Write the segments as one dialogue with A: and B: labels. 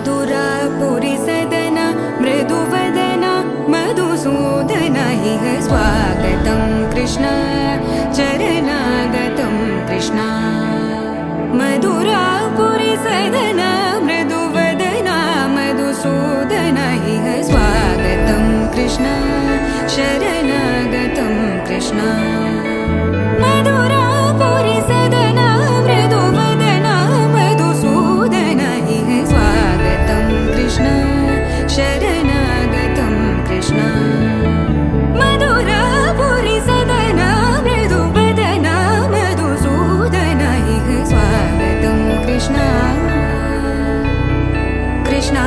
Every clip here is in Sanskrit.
A: मधुरापुरी सदना मृदुवदना मधुसूदन इह स्वागतं कृष्ण चरणागतं कृष्ण मधुरापुरी सदना मृदुवदना मधुसूदन इह स्वागतं कृष्ण शरणागतं कृष्ण मधुरापुरी सदना मृदुवदना मधुसूदन इह स्वागतं कृष्ण शरणागतं कृष्ण मधुरापुरी सदना मृदुवदना मधुसूदन इह स्वागतं कृष्ण कृष्ण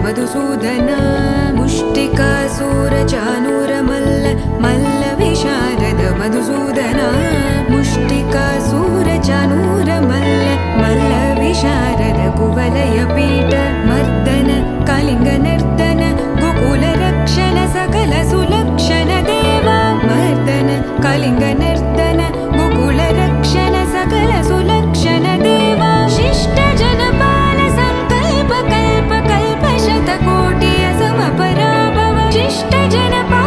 A: मधुसूदन मुष्टिकासुरचाणूरमल्ल मल्लविशारद मधुसूदन मुष्टिकासुरचाणूरमल्ल मल्लविशारद कुवलयपीठ मर्दन कलिङ्गनर्दन गोकुलरक्षण सकल सुलक्षण देवा मर्दन कलिङ्गनर्दन गोकुलरक्षण सकल सुलक्षण देवा शिष्ट जनपाल संकल्प कल्प कल्प शतकोटि असमपराभव शिष्ट जनपाल